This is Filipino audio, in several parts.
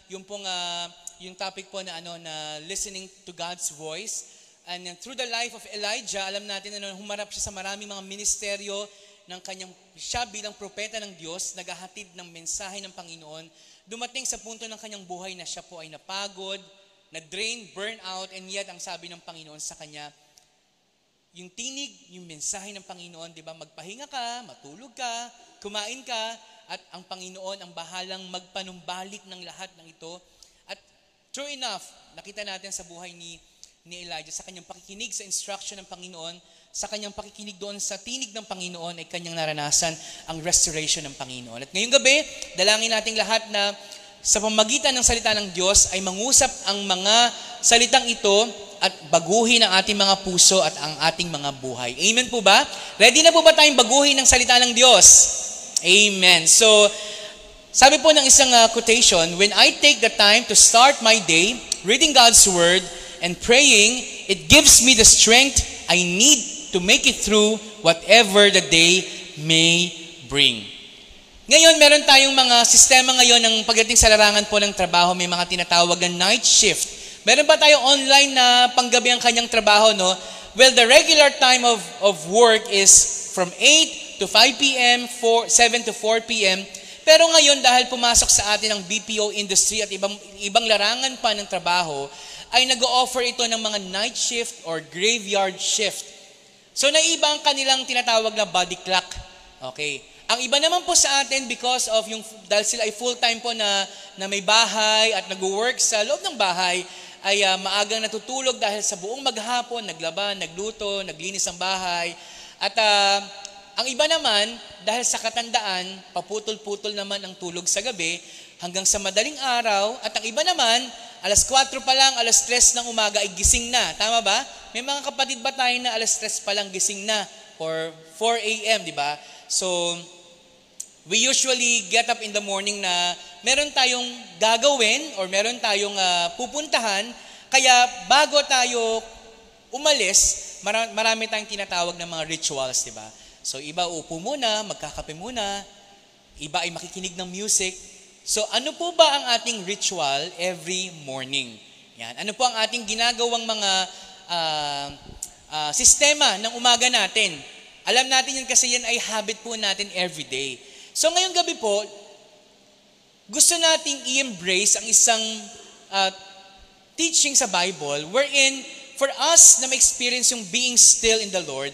yung pong yung topic po na na listening to God's voice. And through the life of Elijah, alam natin na humarap siya sa maraming mga ministeryo ng kanyang siya bilang propeta ng Diyos, naghahatid ng mensahe ng Panginoon. Dumating sa punto ng kanyang buhay na siya po ay napagod, na-drain, burn out, and yet ang sabi ng Panginoon sa kanya, yung tinig, yung mensahe ng Panginoon, di ba, magpahinga ka, matulog ka, kumain ka, at ang Panginoon ang bahalang magpanumbalik ng lahat ng ito. At true enough, nakita natin sa buhay ni Elijah, sa kanyang pakikinig sa instruction ng Panginoon, sa kanyang pakikinig doon sa tinig ng Panginoon, ay kanyang naranasan ang restoration ng Panginoon. At ngayong gabi, dalangin nating lahat na sa pamagitan ng salita ng Diyos ay mangusap ang mga salitang ito at baguhin ang ating mga puso at ang ating mga buhay. Amen po ba? Ready na po ba tayong baguhin ng salita ng Diyos? Amen. So, sabi po ng isang quotation, when I take the time to start my day reading God's Word and praying, it gives me the strength I need to make it through whatever the day may bring. Ngayon, meron tayong mga sistema ngayon ng pagdating sa larangan po ng trabaho, may mga tinatawag na night shift. Meron ba tayong online na panggabi ang kanyang trabaho, no? Well, the regular time of work is from 8 to 5 p.m., 7 to 4 p.m., pero ngayon, dahil pumasok sa atin ang BPO industry at ibang larangan pa ng trabaho, ay nag-o-offer ito ng mga night shift or graveyard shift. So, naiba ang kanilang tinatawag na body clock. Okay. Ang iba naman po sa atin because of dahil sila ay full-time po na may bahay at nag-work sa loob ng bahay, ay maagang natutulog dahil sa buong maghapon, naglaban, nagluto, naglinis ang bahay. At ang iba naman, dahil sa katandaan, paputol-putol naman ang tulog sa gabi hanggang sa madaling araw. At ang iba naman, alas 4 pa lang, alas 3 ng umaga ay gising na. Tama ba? May mga kapatid ba tayo na alas 3 pa lang gising na? Or 4 a.m., di ba? So, we usually get up in the morning na meron tayong gagawin or meron tayong pupuntahan. Kaya bago tayo umalis, marami tayong tinatawag na mga rituals, di ba? So, iba upo muna, magkakape muna, iba ay makikinig ng music. So, ano po ba ang ating ritual every morning? Yan. Ano po ang ating ginagawang mga sistema ng umaga natin? Alam natin yun kasi yan ay habit po natin every day. So, ngayong gabi po, gusto nating i-embrace ang isang teaching sa Bible wherein for us na ma-experience yung being still in the Lord,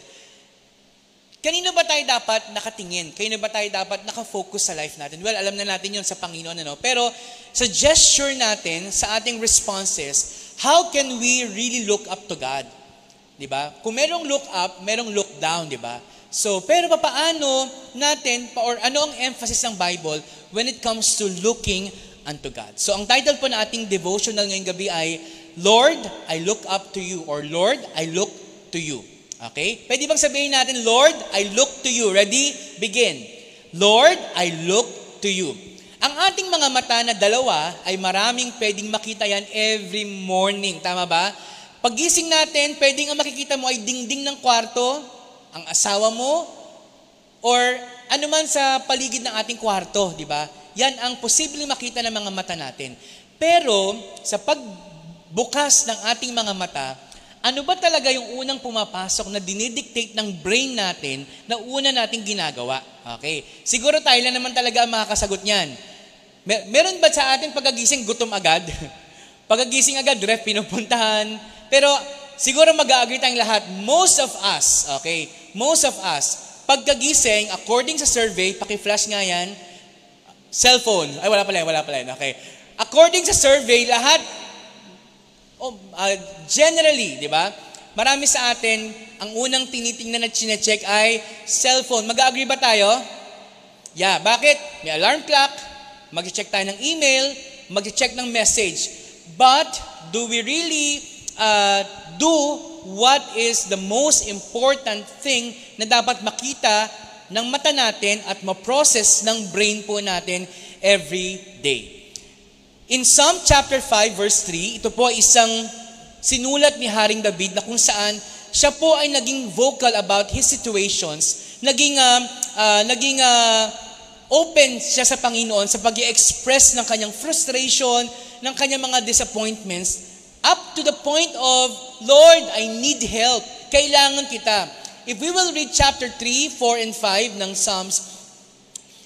kanino ba tayo dapat nakatingin? Kanino ba tayo dapat nakafocus sa life natin? Well, alam na natin yun sa Panginoon, ano? Pero sa gesture natin, sa ating responses, how can we really look up to God? Diba? Kung merong look up, merong look down, diba? So, pero paano natin, or ano ang emphasis ng Bible when it comes to looking unto God? So, ang title po na ating devotional ngayong gabi ay, Lord, I look up to you, or Lord, I look to you. Okay? Pwede bang sabihin natin, Lord, I look to you. Ready? Begin. Lord, I look to you. Ang ating mga mata na dalawa ay maraming pwedeng makita yan every morning. Tama ba? Paggising natin, pwedeng ang makikita mo ay dingding ng kwarto, ang asawa mo, or ano man sa paligid ng ating kwarto, di ba? Yan ang posibleng makita ng mga mata natin. Pero sa pagbukas ng ating mga mata, ano ba talaga yung unang pumapasok na dinidictate ng brain natin na una nating ginagawa? Okay. Siguro tayo lang naman talaga ang makakasagot niyan. Meron ba sa atin pagkagising gutom agad? Pagkagising agad, ref pinupuntahan. Pero siguro mag-agree tayong lahat, most of us, okay, most of us, pagkagising, according sa survey, paki-flash nga yan, cellphone. Ay, wala pala yan. Okay. According sa survey, lahat, generally, di ba? Marami sa atin, ang unang tinitingnan at chinecheck ay cellphone. Mag-agree ba tayo? Yeah. Bakit? May alarm clock, mag-check tayo ng email, mag-check ng message. But, do we really do what is the most important thing na dapat makita ng mata natin at ma-process ng brain po natin every day? In Psalm chapter 5 verse 3, ito po isang sinulat ni Haring David na kung saan siya po ay naging vocal about his situations, naging open siya sa Panginoon sa pag-i-express ng kanyang frustration, ng kanyang mga disappointments, up to the point of, Lord, I need help. Kailangan kita. If we will read chapter 3, 4, and 5 ng Psalms,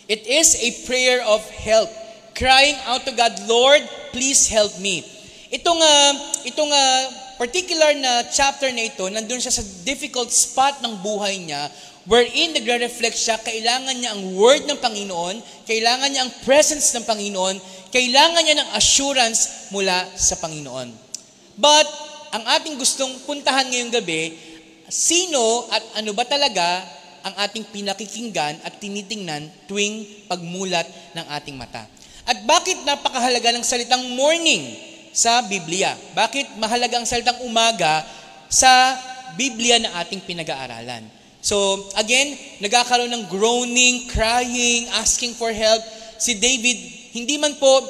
it is a prayer of help. Crying out to God, Lord, please help me. Itong particular na chapter na ito, nandun siya sa difficult spot ng buhay niya, wherein nagre-reflect siya, kailangan niya ang word ng Panginoon, kailangan niya ang presence ng Panginoon, kailangan niya ng assurance mula sa Panginoon. But, ang ating gustong puntahan ngayong gabi, sino at ano ba talaga ang ating pinakikinggan at tinitingnan tuwing pagmulat ng ating mata? At bakit napakahalaga ng salitang morning sa Biblia? Bakit mahalaga ang salitang umaga sa Biblia na ating pinag-aaralan? So, again, nagkakaroon ng groaning, crying, asking for help. Si David, hindi man po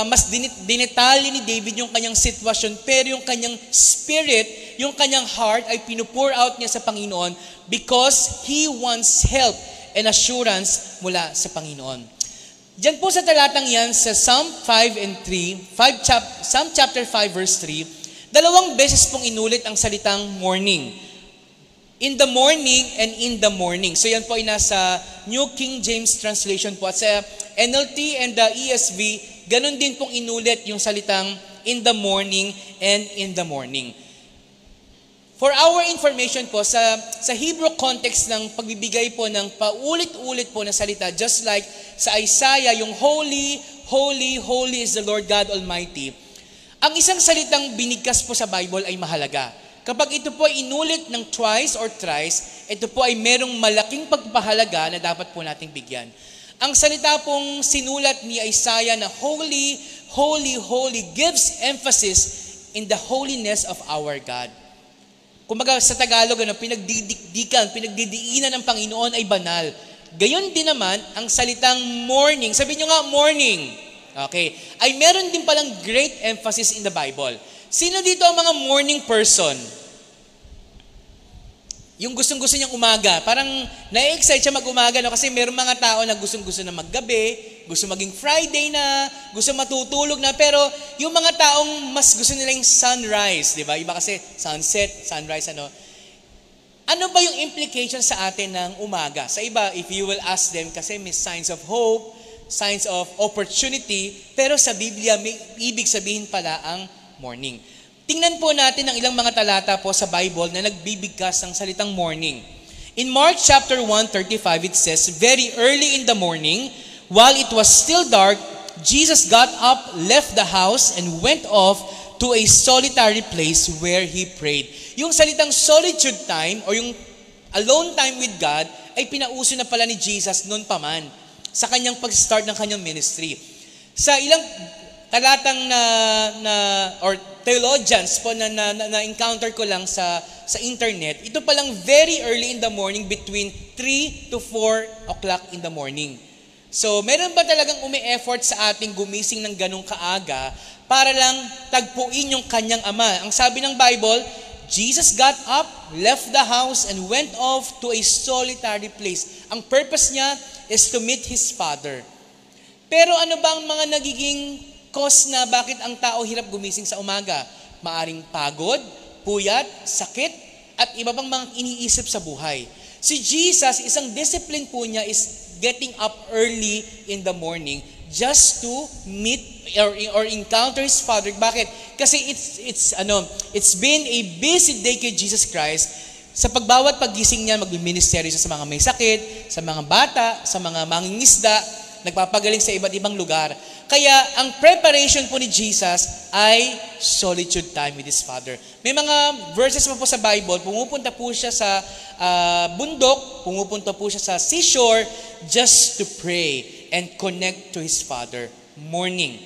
mas dinetali ni David yung kanyang sitwasyon, pero yung kanyang spirit, yung kanyang heart ay pinupour out niya sa Panginoon because he wants help and assurance mula sa Panginoon. Diyan po sa talatang yan, sa Psalm 5 and 3, Psalm chapter 5 verse 3, dalawang beses pong inulit ang salitang morning. In the morning and in the morning. So yan po ay nasa New King James Translation po. At sa NLT and the ESV, ganun din pong inulit yung salitang in the morning and in the morning. For our information po, sa Hebrew context ng pagbibigay po ng paulit-ulit po na salita, just like sa Isaiah, yung holy, holy, holy is the Lord God Almighty. Ang isang salitang binigkas po sa Bible ay mahalaga. Kapag ito po ay inulit ng twice or thrice, ito po ay merong malaking pagpapahalaga na dapat po nating bigyan. Ang salita pong sinulat ni Isaiah na holy, holy, holy gives emphasis in the holiness of our God. Kumbaga sa Tagalog, pinagdidiinan ng Panginoon ay banal. Gayon din naman ang salitang morning. Sabihin nyo nga, morning. Okay. Ay meron din palang great emphasis in the Bible. Sino dito ang mga morning person? Yung gustong-gusto niyang umaga. Parang na-excite siya mag-umaga, no? Kasi meron mga tao na gustong-gusto na maggabi, gusto maging Friday na, gusto matutulog na, pero yung mga taong mas gusto nila yung sunrise, di ba? Iba kasi sunset, sunrise, ano? Ano ba yung implication sa atin ng umaga? Sa iba, if you will ask them, kasi may signs of hope, signs of opportunity, pero sa Biblia, may ibig sabihin pala ang morning. Tingnan po natin ang ilang mga talata po sa Bible na nagbibigkas ng salitang morning. In Mark chapter 1:35, it says, very early in the morning, while it was still dark, Jesus got up, left the house, and went off to a solitary place where he prayed. Yung salitang solitude time o yung alone time with God ay pinauso na pala ni Jesus noon pa man sa kanyang pag-start ng kanyang ministry. Sa ilang talatang or theologians po na encounter ko lang sa internet, ito palang very early in the morning, between 3 to 4 o'clock in the morning. So, meron ba talagang umi-effort sa ating gumising ng ganong kaaga para lang tagpuin yung kanyang ama? Ang sabi ng Bible, Jesus got up, left the house, and went off to a solitary place. Ang purpose niya is to meet his Father. Pero ano ba ang mga nagiging cause na bakit ang tao hirap gumising sa umaga? Maaring pagod, puyat, sakit, at iba pang mga iniisip sa buhay. Si Jesus, isang discipline po niya is getting up early in the morning just to meet or encounter his Father. Bakit? Kasi it's been a busy day kay Jesus Christ. Sa pagbawat paggising niya, magmi-ministeryo siya sa mga may sakit, sa mga bata, sa mga mangingisda, nagpapagaling sa iba't ibang lugar. Kaya ang preparation po ni Jesus ay solitude time with his Father. May mga verses po sa Bible, pumupunta po siya sa bundok, pumupunta po siya sa seashore just to pray and connect to his Father. Morning.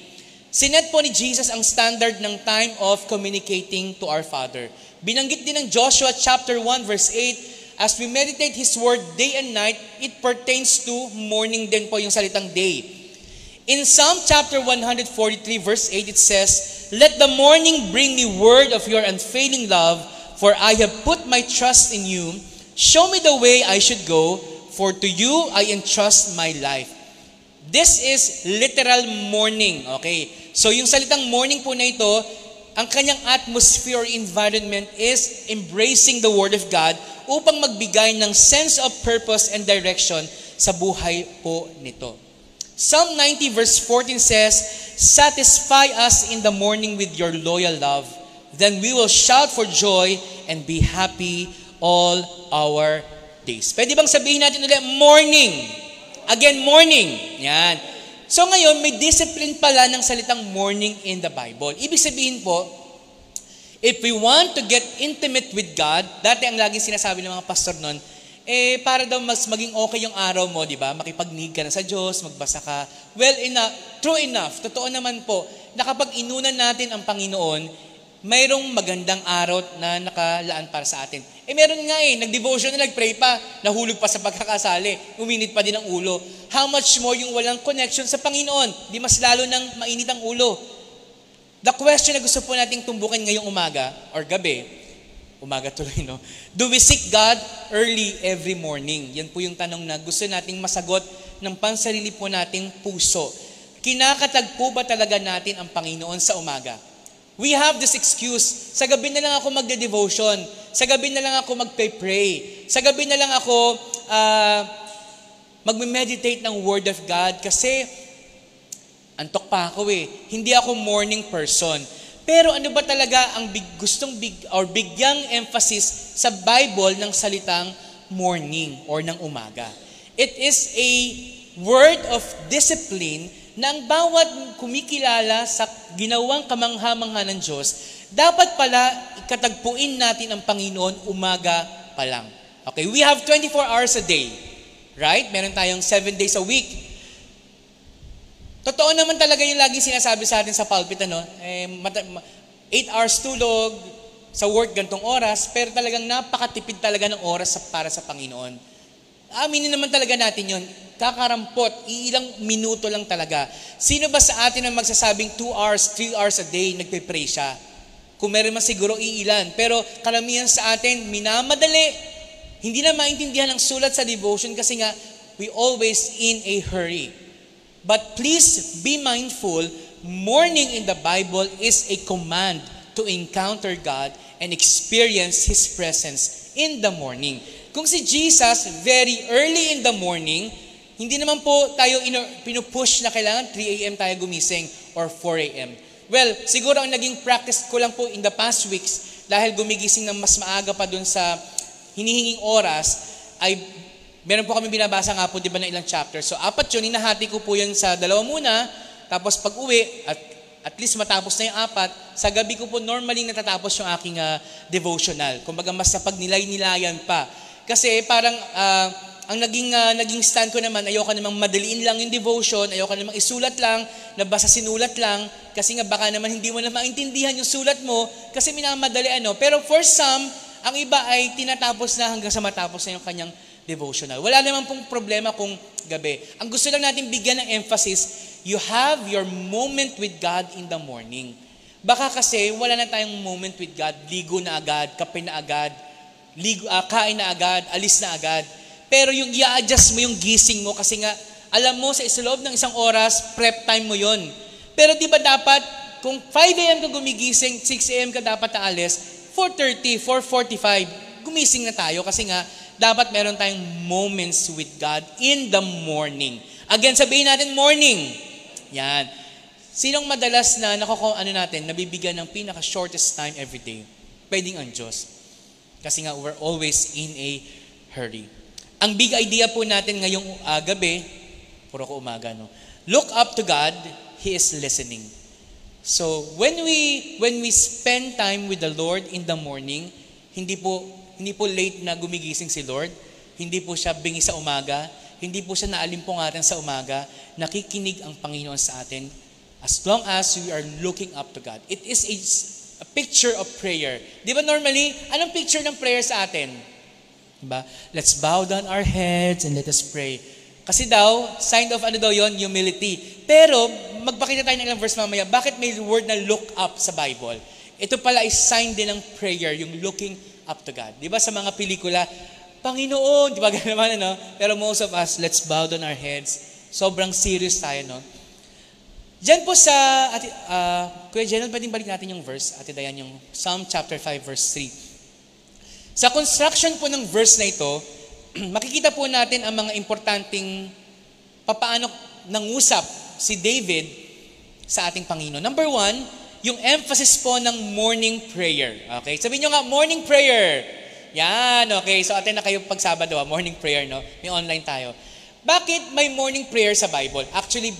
Sinet po ni Jesus ang standard ng time of communicating to our Father. Binanggit din ng Joshua chapter 1 verse 8, as we meditate His word day and night, it pertains to morning din po yung salitang day. In Psalm chapter 143 verse 8, it says, let the morning bring me word of your unfailing love, for I have put my trust in you. Show me the way I should go, for to you I entrust my life. This is literal mourning, okay? So yung salitang mourning po na ito, ang kanyang atmosphere or environment is embracing the Word of God upang magbigay ng sense of purpose and direction sa buhay po nito. Psalm 90 verse 14 says, "Satisfy us in the morning with your loyal love, then we will shout for joy and be happy all our days." Pwede bang sabihin natin ulit, morning? Again, morning. Yan. So ngayon, may discipline pala ng salitang morning in the Bible. Ibig sabihin po, if we want to get intimate with God, dati ang laging sinasabi ng mga pastor nun, para daw mas maging okay yung araw mo, di ba? Makipagnig ka na sa Diyos, magbasa ka. Well enough, true enough, totoo naman po, na kapag inunan natin ang Panginoon, mayroong magandang araw na nakalaan para sa atin. Meron nga nag-devotion na nag-pray pa, nahulog pa sa pagkakasali, uminit pa din ang ulo. How much more yung walang connection sa Panginoon? Di mas lalo nang mainit ang ulo. The question na gusto po nating tumbukin ngayong umaga or gabi, umaga tuloy, no? Do we seek God early every morning? Yan po yung tanong na gusto nating masagot ng pansarili po nating puso. Kinakatagpo ba talaga natin ang Panginoon sa umaga? We have this excuse. Sa gabi na lang ako magde-devotion. Sa gabi na lang ako magpe-pray. Sa gabi na lang ako magme-meditate ng Word of God kasi antok pa ako Hindi ako morning person. Pero ano ba talaga ang bigyang emphasis sa Bible ng salitang morning or ng umaga? It is a word of discipline na ang bawat kumikilala sa ginawang kamangha-mangha ng Diyos, dapat pala ikatagpuin natin ang Panginoon umaga pa lang. Okay, we have 24 hours a day. Right? Meron tayong 7 days a week. Totoo naman talaga yung laging sinasabi sa atin sa pulpit, 8 hours tulog, sa work gantong oras, pero talagang napakatipid talaga ng oras para sa Panginoon. Aminin naman talaga natin yun. Kakarampot, ilang minuto lang talaga. Sino ba sa atin ang magsasabing 2 hours, 3 hours a day, nagpe-pray siya? Kung meron man siguro iilan. Pero karamihan sa atin, minamadali. Hindi na maintindihan ang sulat sa devotion kasi nga, we always in a hurry. But please be mindful, morning in the Bible is a command to encounter God and experience His presence in the morning. Kung si Jesus, very early in the morning, hindi naman po tayo pinupush na kailangan 3 a.m. tayo gumising or 4 a.m. Well, siguro ang naging practice ko lang po in the past weeks, dahil gumigising ng mas maaga pa dun sa hinihinging oras, ay meron po kami binabasa nga po, di ba, na ilang chapters. So, 4 yun, hinahati ko po yun sa 2 muna, tapos pag uwi, at least matapos na yung 4, sa gabi ko po normally natatapos yung aking devotional. Kumbaga, mas napagnilay-nilayan pa. Kasi parang, ang naging stand ko naman, ayoko namang madaliin lang yung devotion, ayoko namang isulat lang, nabasa sinulat lang, kasi nga baka naman hindi mo na maintindihan yung sulat mo, kasi minamadali Pero for some, ang iba ay tinatapos na hanggang sa matapos na yung kanyang devotional. Wala naman pong problema kung gabi. Ang gusto lang natin bigyan ng emphasis, you have your moment with God in the morning. Baka kasi wala na tayong moment with God, ligo na agad, kape na agad, kain na agad, alis na agad. Pero yung i-adjust mo yung gising mo kasi nga, alam mo sa loob ng isang oras, prep time mo yon. Pero di ba dapat, kung 5 a.m. ka gumigising, 6 a.m. ka dapat aalis, 4:30, 4:45, gumising na tayo kasi nga, dapat meron tayong moments with God in the morning. Again, sabihin natin morning. Yan. Sinong madalas na nabibigyan ng pinaka-shortest time every day? Pwedeng ang Diyos. Kasi nga, we're always in a hurry. Ang big idea po natin ngayong gabi, puro ko umaga, no? Look up to God, He is listening. So, when we spend time with the Lord in the morning, hindi po late na gumigising si Lord, hindi po siya bingi sa umaga, hindi po siya naalimpungatan sa umaga, nakikinig ang Panginoon sa atin as long as we are looking up to God. It is a picture of prayer. Di ba normally, anong picture ng prayer sa atin? Diba? Let's bow down our heads and let us pray. Kasi daw, sign of yon? Humility. Pero, magpakita tayo ng ilang verse mamaya, bakit may word na look up sa Bible? Ito pala is sign din ng prayer, yung looking up to God. Di ba sa mga pelikula, Panginoon, di ba naman, Pero most of us, let's bow down our heads Sobrang serious tayo, no? Diyan po sa, Kuya General, pwedeng balik natin yung verse, Ate Dayan, yung Psalm chapter 5, verse 3. Sa construction po ng verse na ito, makikita po natin ang mga importanteng papaano nangusap si David sa ating Panginoon. Number 1, yung emphasis po ng morning prayer. Okay? Sabihin nyo nga, morning prayer. Yan, okay. So atin na kayo pag Sabado, morning prayer, no? May online tayo. Bakit may morning prayer sa Bible? Actually,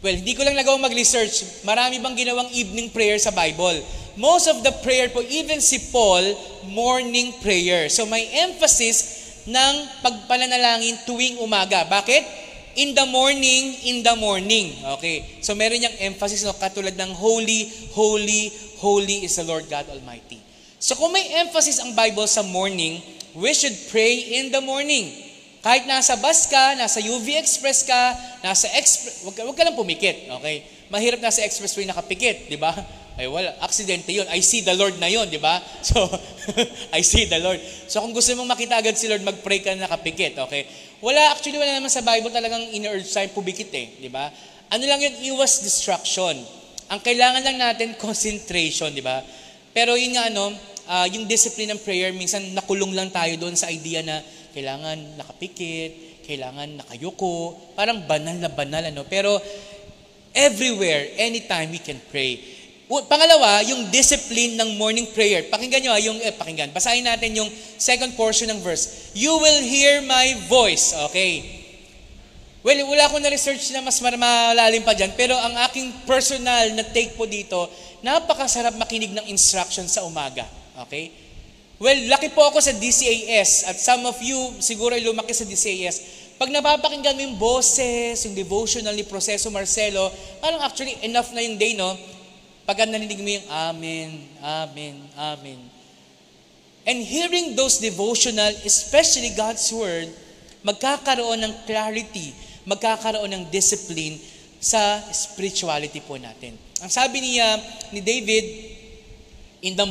hindi ko lang nagawang mag-research. Marami bang ginawang evening prayer sa Bible? Most of the prayer po, even si Paul, morning prayer. So may emphasis ng pagpananalangin tuwing umaga. Bakit? In the morning, in the morning. Okay. So meron niyang emphasis, no, katulad ng holy, holy, holy is the Lord God Almighty. So kung may emphasis ang Bible sa morning, we should pray in the morning. Kahit nasa bus ka, nasa UV Express ka, nasa wag ka lang pumikit, okay? Mahirap nasa expressway nakapikit, di ba? Ay wala, aksidente yun. I see the Lord na yun, di ba? So, I see the Lord. So kung gusto mong makita agad si Lord, mag-pray ka na nakapikit, okay? Wala naman sa Bible talagang in-urge tayo pumikit di ba? Ano lang yun, iwas distraction. Ang kailangan lang natin, concentration, di ba? Pero yun nga, yung discipline ng prayer, minsan nakulong lang tayo doon sa idea na kailangan nakapikit, kailangan nakayuko, parang banal na banal, Pero everywhere, anytime we can pray. Pangalawa, yung discipline ng morning prayer. Pakinggan nyo, basahin natin yung second portion ng verse. You will hear my voice. Okay. Well, wala akong na-research na mas malalim pa dyan, pero ang aking personal na take po dito, napakasarap makinig ng instruction sa umaga. Okay? Well, laki po ako sa DCAS at some of you siguro ay lumaki sa DCAS. Pag napapakinggan mo yung boses, yung devotional ni Proceso Marcelo, parang actually enough na yung day, no? Pag naninig mo yung Amen, Amen, Amen. And hearing those devotional, especially God's Word, magkakaroon ng clarity, magkakaroon ng discipline sa spirituality po natin. Ang sabi ni David, in the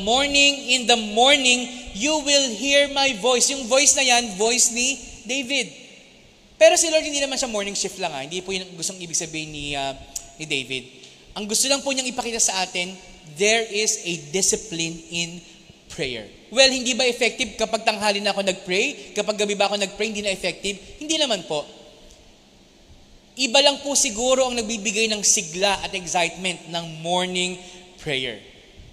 morning, you will hear my voice. Yung voice na yan, voice ni David. Pero si Lord hindi naman siya morning shift lang. Hindi po yung gustong ibig sabihin ni David. Ang gusto lang po niyang ipakita sa atin, there is a discipline in prayer. Well, hindi ba effective kapag tanghali na ako nag-pray? Kapag gabi ba ako nag-pray, hindi na effective? Hindi naman po. Iba lang po siguro ang nagbibigay ng sigla at excitement ng morning prayer.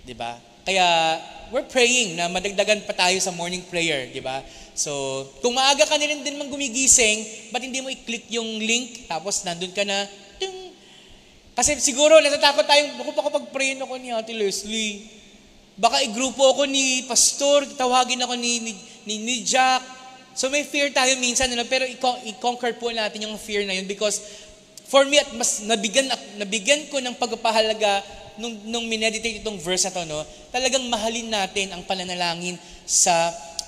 Diba? Kaya, we're praying na madagdagan pa tayo sa morning prayer, di ba? So, kung maaga ka na rin din mang gumigising, ba't hindi mo i-click yung link, tapos nandun ka na, ting! Kasi siguro, natatakot tayo, baka pag-prayin ako ni Ate Leslie. Baka i-grupo ako ni Pastor, tawagin ako ni Jack. So, may fear tayo minsan, pero i-conquer po natin yung fear na yun because for me, at mas nabigyan ko ng pagpapahalaga nung mineditate itong verse na to, talagang mahalin natin ang pananalangin sa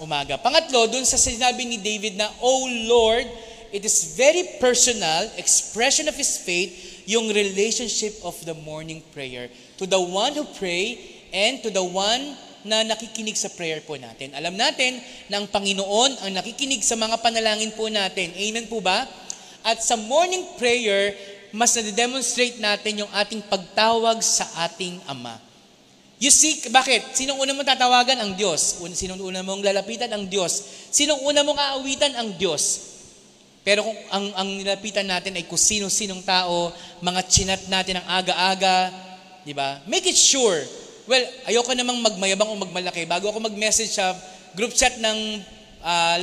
umaga. Pangatlo, dun sa sinabi ni David na, Oh Lord, it is very personal, expression of his faith, yung relationship of the morning prayer to the one who pray and to the one na nakikinig sa prayer po natin. Alam natin na ang Panginoon ang nakikinig sa mga panalangin po natin. Amen po ba? At sa morning prayer, mas na-demonstrate natin yung ating pagtawag sa ating Ama. You see, bakit? Sinong una mong tatawagan? Ang Diyos. Sinong una mong lalapitan? Ang Diyos. Sinong una mong aawitan? Ang Diyos. Pero kung ang nilapitan natin ay kung sino-sinong tao, mga chinat natin ang aga-aga, di ba? Make it sure. Well, ayoko namang magmayabang o magmalaki. Bago ako mag-message sa group chat ng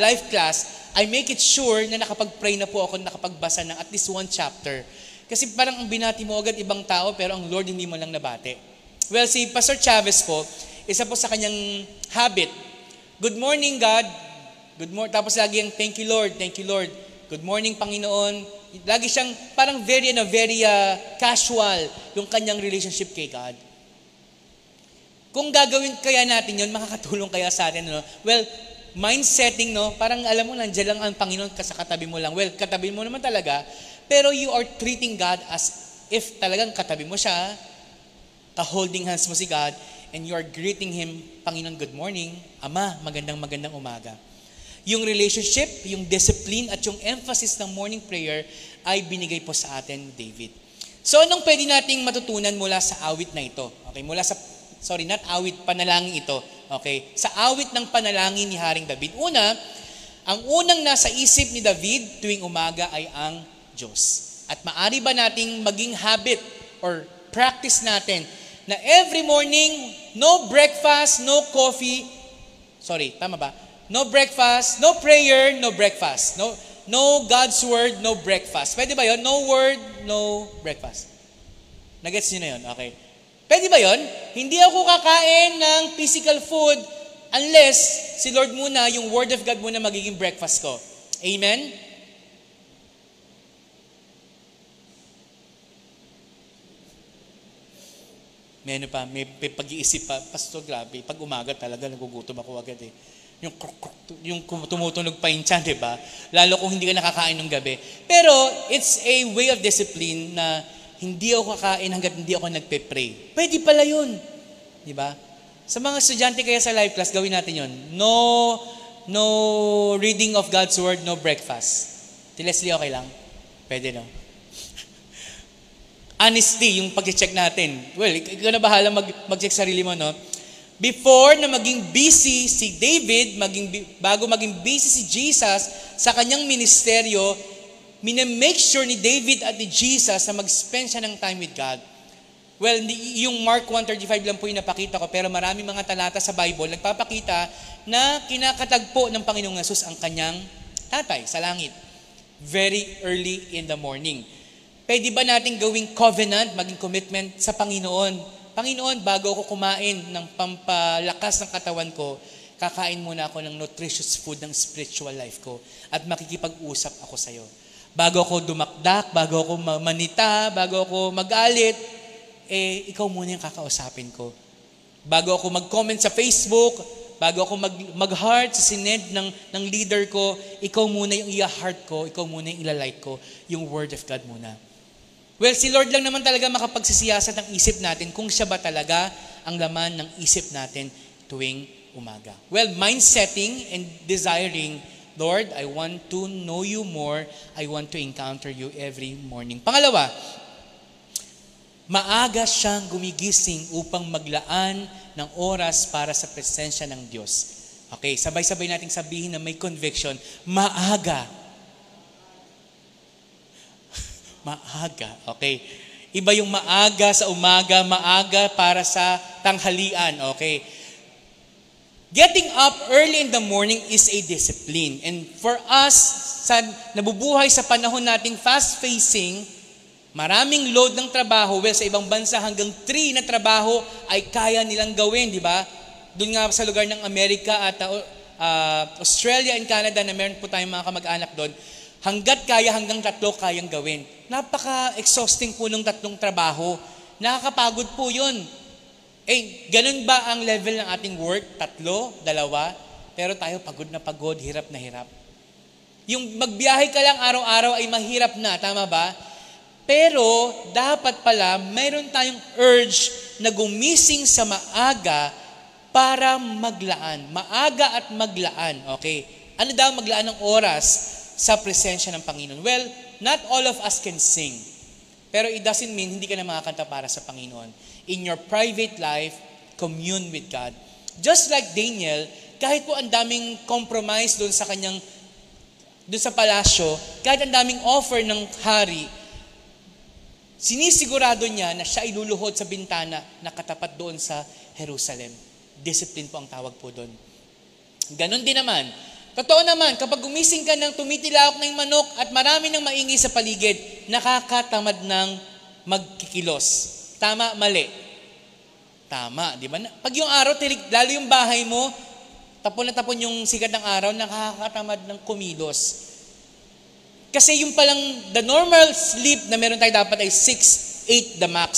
live class, I make it sure na nakapag-pray na po ako, nakapagbasa ng at least one chapter. Kasi parang ang binati mo agad ibang tao, pero ang Lord hindi mo lang nabati. Well, si Pastor Chavez po, isa po sa kanyang habit. Good morning, God. Good morning. Tapos lagi yung, thank you, Lord. Thank you, Lord. Good morning, Panginoon. Lagi siyang parang very casual yung kanyang relationship kay God. Kung gagawin kaya natin yun, makakatulong kaya sa atin, Well, mind setting, parang alam mo, nandiyan lang ang Panginoon sa katabi mo lang. Well, katabi mo naman talaga, pero you are treating God as if talagang katabi mo siya, ka-holding hands mo si God, and you are greeting Him, Panginoon, good morning, Ama, magandang umaga. Yung relationship, yung discipline, at yung emphasis ng morning prayer ay binigay po sa atin ni David. So, anong pwede nating matutunan mula sa awit na ito? Okay, not awit, panalangin ito. Okay, sa awit ng panalangin ni Haring David. Una, ang unang nasa isip ni David tuwing umaga ay ang Diyos. At maari ba nating maging habit or practice natin na every morning, no breakfast, no coffee, tama ba? No breakfast, no prayer, no breakfast. No God's word, no breakfast. Pwede ba yon? No word, no breakfast. Nagets niyo na yun? Okay. Pwede ba yon? Hindi ako kakain ng physical food unless si Lord muna, yung word of God muna magiging breakfast ko. Amen? May pag-iisip pa, Pastor, grabe, pag umaga talaga nagugutom ako agad eh. Yung tumutunog pa yung tiyan, diba? Lalo kung hindi ka nakakain ng gabi. Pero it's a way of discipline na hindi ako kakain hanggat hindi ako nagpe-pray. Pwede pala yun. Diba? Sa mga estudyante kaya sa live class, gawin natin yun. No reading of God's word, no breakfast. Leslie, okay lang? Pwede, no? Honesty, yung pag-check natin. Well, ikaw na bahala mag-check sarili mo, no? Before na maging busy si David, bago maging busy si Jesus sa kanyang ministeryo, make sure ni David at ni Jesus na mag-spend siya ng time with God. Well, yung Mark 1:35 lang po yung napakita ko, pero marami mga talata sa Bible nagpapakita na kinakatagpo ng Panginoong Yesus ang kanyang tatay sa langit. Very early in the morning. Pwede ba natin gawing covenant, maging commitment sa Panginoon? Panginoon, bago ako kumain ng pampalakas ng katawan ko, kakain muna ako ng nutritious food ng spiritual life ko at makikipag-usap ako sa iyo. Bago ako dumakdak, bago ako manita, bago ako magalit, ikaw muna yung kakausapin ko. Bago ako mag-comment sa Facebook, bago ako mag-heart sa sined ng leader ko, ikaw muna yung i-heart ko, ikaw muna yung ilalike ko, yung word of God muna. Well, si Lord lang naman talaga makapagsisiyasat ng isip natin kung siya ba talaga ang laman ng isip natin tuwing umaga. Well, mind setting and desiring, Lord, I want to know you more. I want to encounter you every morning. Pangalawa, maaga siyang gumigising upang maglaan ng oras para sa presensya ng Diyos. Okay, sabay-sabay nating sabihin na may conviction, maaga. Maaga, okay. Iba yung maaga sa umaga, maaga para sa tanghalian, okay. Getting up early in the morning is a discipline. And for us, nabubuhay sa panahon nating fast-facing, maraming load ng trabaho, well, sa ibang bansa hanggang 3 na trabaho ay kaya nilang gawin, di ba? Doon nga sa lugar ng Amerika at Australia and Canada na meron po tayong mga kamag-anak doon, hanggat kaya, hanggang 3 kayang gawin. Napaka-exhausting po ng 3 trabaho. Nakakapagod po yun. Ganun ba ang level ng ating work? 3, 2, pero tayo pagod na pagod, hirap na hirap. Yung magbiyahe ka lang araw-araw ay mahirap na, tama ba? Pero dapat pala, mayroon tayong urge na gumising sa maaga para maglaan. Maaga at maglaan, okay? Ano daw maglaan ng oras sa presensya ng Panginoon? Well, not all of us can sing. Pero it doesn't mean hindi ka na makakanta para sa Panginoon. In your private life, commune with God. Just like Daniel, kahit po ang daming compromise doon sa palasyo, kahit ang daming offer ng hari, sinisigurado niya na siya iluluhod sa bintana na katapat doon sa Jerusalem. Discipline po ang tawag po doon. Ganon din naman. Totoo naman, kapag gumising ka ng tumitilawak ng manok at marami ng maingay sa paligid, nakakatamad ng magkikilos. Tama, mali. Tama, di ba? Pag yung araw, lalo yung bahay mo, tapon na tapon yung sikat ng araw, nakakatamad ng kumilos. Kasi yung palang, the normal sleep na meron tayo dapat ay 6, 8 the max.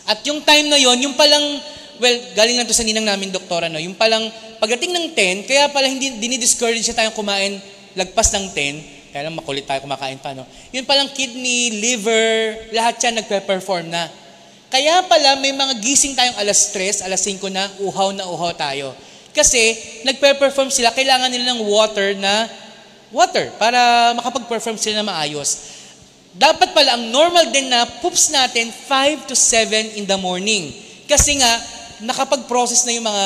At yung time na yon, yung palang, well, galing lang to sa ninang namin doktora, no? Yung palang, pagdating ng 10, kaya pala hindi dinidiscourage siya tayong kumain lagpas ng 10, kaya lang makulit tayo kumakain pa, no? Yun palang kidney, liver, lahat yan nagpe-perform na. Kaya pala may mga gising tayong alas 3, alas 5 na uhaw tayo. Kasi nagpe-perform sila, kailangan nila ng water para makapag-perform sila na maayos. Dapat pala, ang normal din na poops natin 5 to 7 in the morning. Kasi nga, nakapag-process na yung mga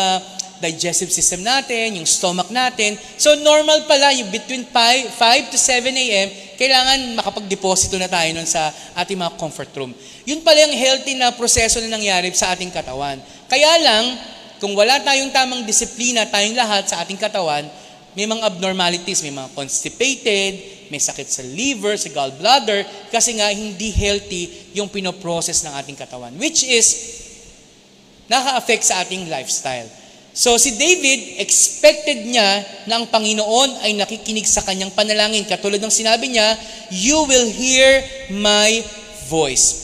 digestive system natin, yung stomach natin. So normal pala, yung between 5 to 7 a.m., kailangan makapag-deposito na tayo nun sa ating mga comfort room. Yun pala yung healthy na proseso na nangyari sa ating katawan. Kaya lang, kung wala tayong tamang disiplina, tayong lahat sa ating katawan, may mga abnormalities, may mga constipated, may sakit sa liver, sa gallbladder, kasi nga hindi healthy yung pinoprocess ng ating katawan, which is naka-affect sa ating lifestyle. So si David, expected niya na ang Panginoon ay nakikinig sa kanyang panalangin. Katulad ng sinabi niya, you will hear my voice.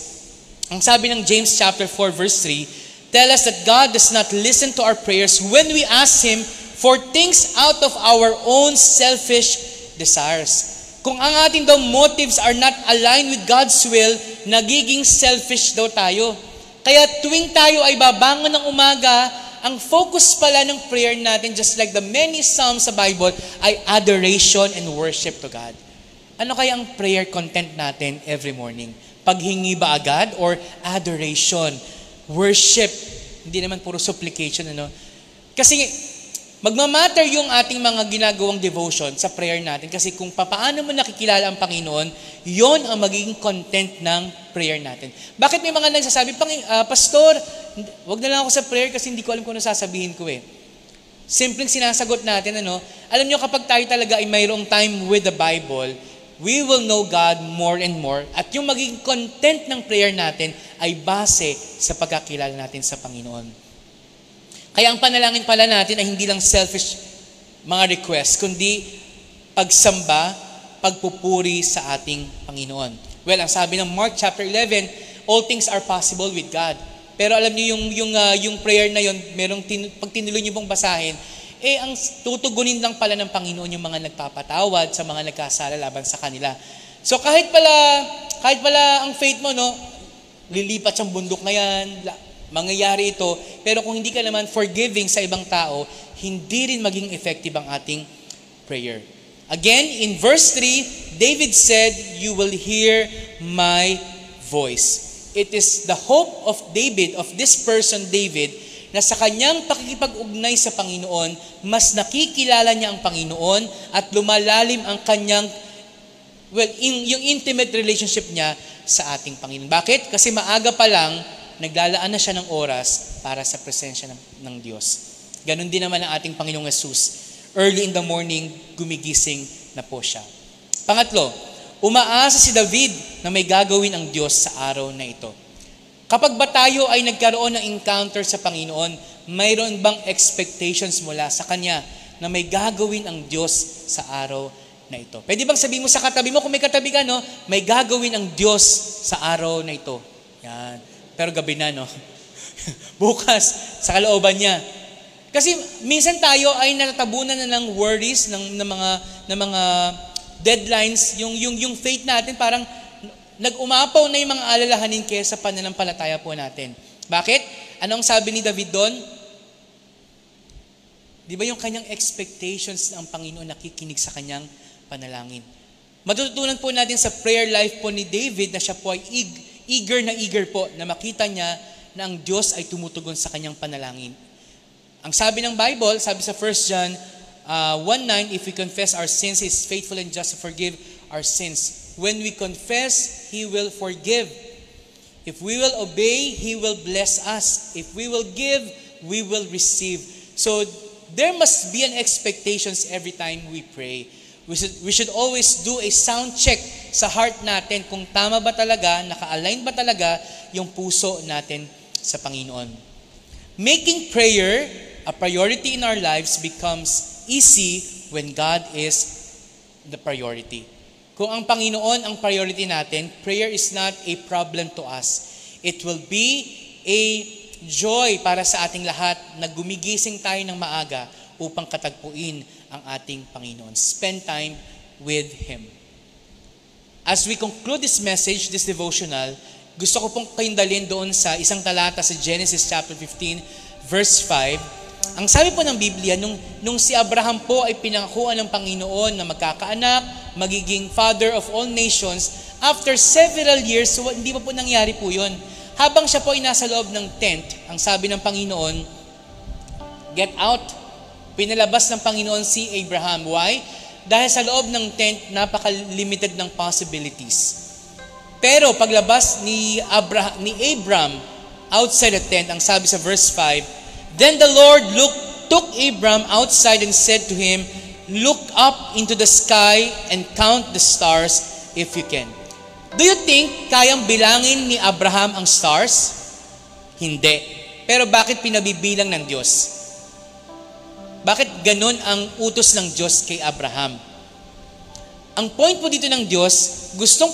Ang sabi ng James chapter 4 verse 3, tell us that God does not listen to our prayers when we ask Him for things out of our own selfish desires. Kung ang ating daw motives are not aligned with God's will, nagiging selfish daw tayo. Kaya tuwing tayo ay babangon ng umaga, ang focus pala ng prayer natin, just like the many psalms sa Bible, ay adoration and worship to God. Ano kaya ang prayer content natin every morning? Paghingi ba agad or adoration? Worship. Hindi naman puro supplication, ano? Kasi magmamatter yung ating mga ginagawang devotion sa prayer natin kasi kung paano mo nakikilala ang Panginoon, yon ang magiging content ng prayer natin. Bakit may mga nagsasabi, Pastor, wag na lang ako sa prayer kasi hindi ko alam kung ano sasabihin ko eh. Simpleng sinasagot natin, alam nyo kapag tayo talaga ay mayroong time with the Bible, we will know God more and more at yung magiging content ng prayer natin ay base sa pagkakilala natin sa Panginoon. Kaya ang panalangin pala natin ay hindi lang selfish mga requests, kundi pagsamba, pagpupuri sa ating Panginoon. Well, ang sabi ng Mark chapter 11, all things are possible with God. Pero alam niyo yung prayer na yon, pag tinuloy niyo pong basahin, ang tutugunin lang pala ng Panginoon yung mga nagpapatawad sa mga nagkasala laban sa kanila. So kahit pala ang faith mo, lilipat siyang bundok na yan, mangyayari ito, pero kung hindi ka naman forgiving sa ibang tao, hindi rin maging effective ang ating prayer. Again, in verse 3, David said, you will hear my voice. It is the hope of David, of this person David, na sa kanyang pakikipag-ugnay sa Panginoon, mas nakikilala niya ang Panginoon at lumalalim ang kanyang, yung intimate relationship niya sa ating Panginoon. Bakit? Kasi maaga pa lang, naglalaan na siya ng oras para sa presensya ng Diyos. Ganon din naman ang ating Panginoong Yesus. Early in the morning, gumigising na po siya. Pangatlo, umaasa si David na may gagawin ang Diyos sa araw na ito. Kapag ba tayo ay nagkaroon ng encounter sa Panginoon, mayroon bang expectations mula sa Kanya na may gagawin ang Diyos sa araw na ito? Pwede bang sabihin mo sa katabi mo, kung may katabi ka, may gagawin ang Diyos sa araw na ito. Yan. Pero gabi na, bukas, sa kalooban niya. Kasi minsan tayo ay natatabunan na ng worries, ng mga deadlines, yung faith natin parang nag-umapaw na yung mga alalahanin kaysa pananampalataya po natin. Bakit? Anong sabi ni David doon? Di ba yung kanyang expectations ng Panginoon nakikinig sa kanyang panalangin? Matututunan po natin sa prayer life po ni David na siya po ay eager po na makita niya na ang Diyos ay tumutugon sa kanyang panalangin. Ang sabi ng Bible, sabi sa 1 John 1:9, if we confess our sins, He is faithful and just to forgive our sins. When we confess, He will forgive. If we will obey, He will bless us. If we will give, we will receive. So there must be an expectations every time we pray. We should always do a sound check sa heart natin kung tama ba talaga, naka-align ba talaga yung puso natin sa Panginoon. Making prayer a priority in our lives becomes easy when God is the priority. Kung ang Panginoon ang priority natin, prayer is not a problem to us. It will be a joy para sa ating lahat na gumigising tayo ng maaga upang katagpuin ang ating Panginoon. Spend time with Him. As we conclude this message, this devotional, gusto ko pong kayong dalhin doon sa isang talata sa Genesis chapter 15, verse 5. Ang sabi po ng Biblia, nung si Abraham po ay pinangakuan ng Panginoon na magkakaanak, magiging father of all nations, after several years, so hindi pa po nangyari po yun. Habang siya po ay nasa loob ng tent, ang sabi ng Panginoon, get out. Pinalabas ng Panginoon si Abraham. Why? Dahil sa loob ng tent, napaka-limited ng possibilities. Pero paglabas ni Abram outside the tent, ang sabi sa verse 5, then the Lord took Abram outside and said to him, look up into the sky and count the stars if you can. Do you think kayang bilangin ni Abraham ang stars? Hindi. Pero bakit pinabibilang ng Diyos? Bakit ganun ang utos ng Diyos kay Abraham? Ang point po dito ng Diyos, gustong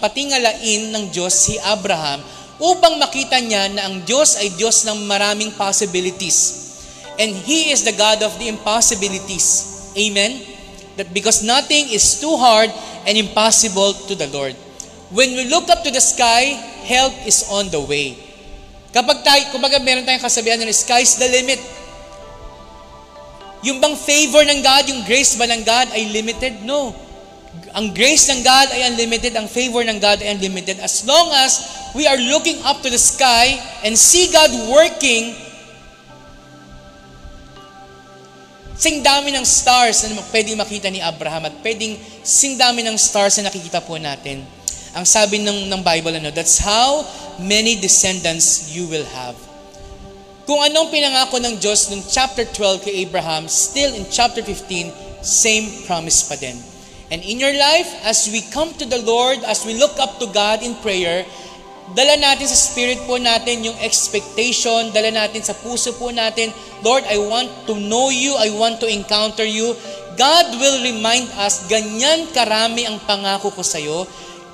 patingalain ng Diyos si Abraham upang makita niya na ang Diyos ay Diyos ng maraming possibilities. And He is the God of the impossibilities. Amen? That because nothing is too hard and impossible to the Lord. When we look up to the sky, help is on the way. Kumbaga meron tayong kasabihan na sky's the limit. Yung bang favor ng God, yung grace ba ng God ay limited? No. Ang grace ng God ay unlimited, ang favor ng God ay unlimited. As long as we are looking up to the sky and see God working, sing dami ng stars na pwedeng makita ni Abraham at sing dami ng stars na nakikita po natin. Ang sabi ng Bible, that's how many descendants you will have. Kung anong pinangako ng Diyos nung chapter 12 kay Abraham, still in chapter 15, same promise pa din. And in your life, as we come to the Lord, as we look up to God in prayer, dala natin sa spirit po natin yung expectation, dala natin sa puso po natin, Lord, I want to know you, I want to encounter you. God will remind us, ganyan karami ang pangako ko sa iyo.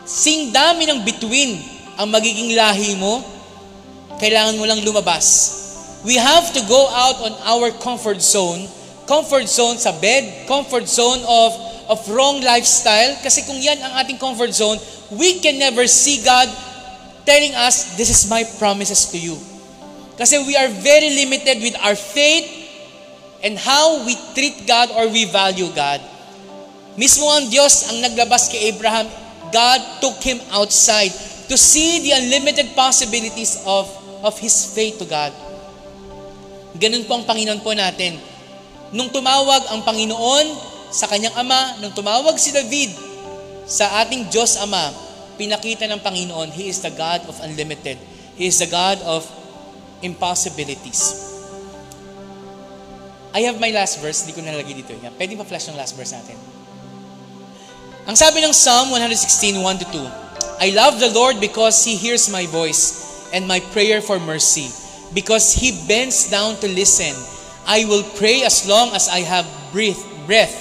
Sing dami ng bituin ang magiging lahi mo, kailangan mo lang lumabas. We have to go out on our comfort zone sa bed, comfort zone of wrong lifestyle. Kasi kung yan ang ating comfort zone, we can never see God telling us, this is my promises to you. Kasi we are very limited with our faith and how we treat God or we value God. Mismo ang Diyos ang naglabas kay Abraham. God took him outside to see the unlimited possibilities of his faith to God. Ganun po ang Panginoon po natin. Nung tumawag ang Panginoon sa kanyang ama, nung tumawag si David sa ating Diyos Ama, pinakita ng Panginoon, He is the God of unlimited. He is the God of impossibilities. I have my last verse, hindi ko nalagay dito. Pwede pa flash ng last verse natin. Ang sabi ng Psalm 116, 1-2, I love the Lord because He hears my voice and my prayer for mercy. Because He bends down to listen. I will pray as long as I have breath.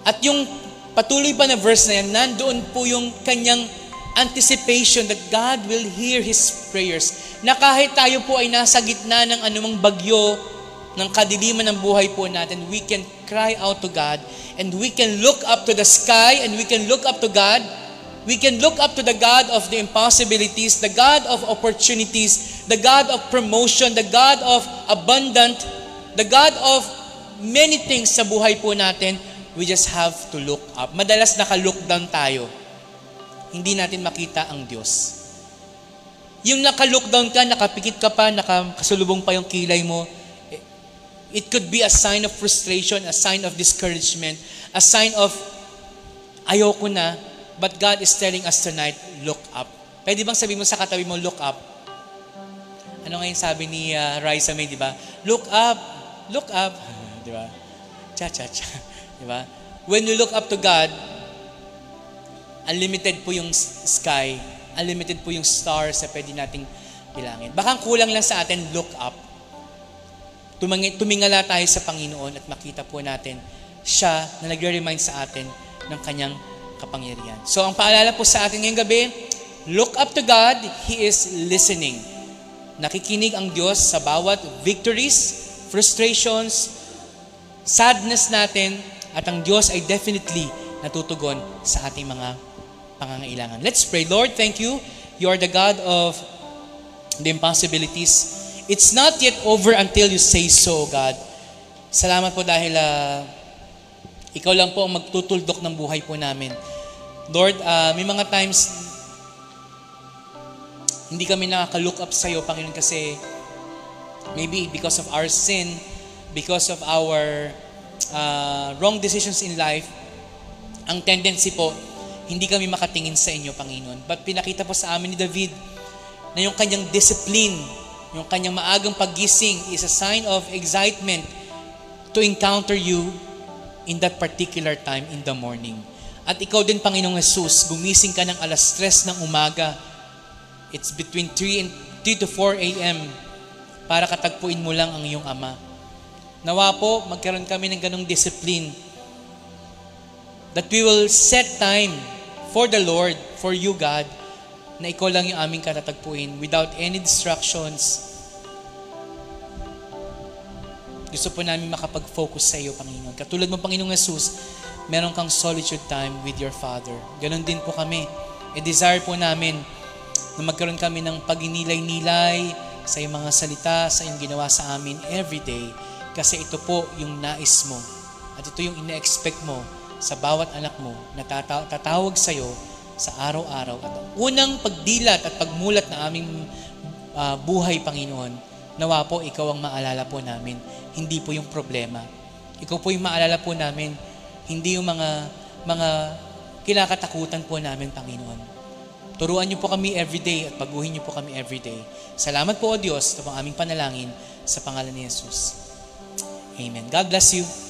At yung patuloy pa na verse na yan, nandoon po yung kanyang anticipation that God will hear His prayers. Na kahit tayo po ay nasa gitna ng anumang bagyo, ng kadiliman ng buhay po natin, we can cry out to God and we can look up to the sky and we can look up to God. We can look up to the God of the impossibilities, the God of opportunities, the God of promotion, the God of abundant, the God of many things sa buhay po natin. We just have to look up. Madalas naka-look down tayo. Hindi natin makita ang Diyos. Yung naka-look down ka, nakapikit ka pa, nakasulubong pa yung kilay mo, it could be a sign of frustration, a sign of discouragement, a sign of ayoko na. But God is telling us tonight, look up. Pwede bang sabihin mo sa katabi mo, look up? Ano ngayon sabi ni Raisa May, di ba? Look up, look up. Di ba? Cha-cha-cha. Di ba? When you look up to God, unlimited po yung sky, unlimited po yung stars na pwede nating bilangin. Baka kulang lang sa atin, look up. Tumingala tayo sa Panginoon at makita po natin siya na nagre-remind sa atin ng kanyang kapangyarihan. So, ang paalala po sa atin ngayong gabi, look up to God, He is listening. Nakikinig ang Diyos sa bawat victories, frustrations, sadness natin, at ang Diyos ay definitely natutugon sa ating mga pangangailangan. Let's pray. Lord, thank you. You are the God of the impossibilities. It's not yet over until you say so, God. Salamat po dahil ikaw lang po ang magtutuldok ng buhay po namin. Lord, may mga times hindi kami nakaka-look up sa iyo, Panginoon, kasi maybe because of our sin, because of our wrong decisions in life, ang tendency po, hindi kami makatingin sa inyo, Panginoon. But pinakita po sa amin ni David na yung kanyang discipline, yung kanyang maagang paggising is a sign of excitement to encounter you in that particular time in the morning. At ikaw din, Panginoong Jesus, gumising ka ng alas 3 ng umaga. It's between 3 to 4 a.m. para katagpuin mo lang ang iyong Ama. Nawa po, magkaroon kami ng ganong discipline that we will set time for the Lord, for you, God, na ikaw lang yung aming katatagpuin without any distractions. Gusto po namin makapag-focus sa iyo, Panginoon. Katulad mo, Panginoong Jesus, meron kang solitude time with your Father. Ganon din po kami. Desire po namin na magkaroon kami ng pag-inilay-nilay sa iyong mga salita, sa iyong ginawa sa amin every day. Kasi ito po yung nais mo. At ito yung ina-expect mo sa bawat anak mo na tatawag sa iyo sa araw-araw. At ang unang pagdilat at pagmulat na aming buhay, Panginoon, nawa po ikaw ang maalala po namin. Hindi po yung problema. Ikaw po yung maalala po namin. Hindi yung mga kinakatakutan po namin, Panginoon. Turuan niyo po kami everyday at baguhin niyo po kami everyday. Salamat po, O Diyos, ito ang aming panalangin sa pangalan ni Jesus. Amen. God bless you.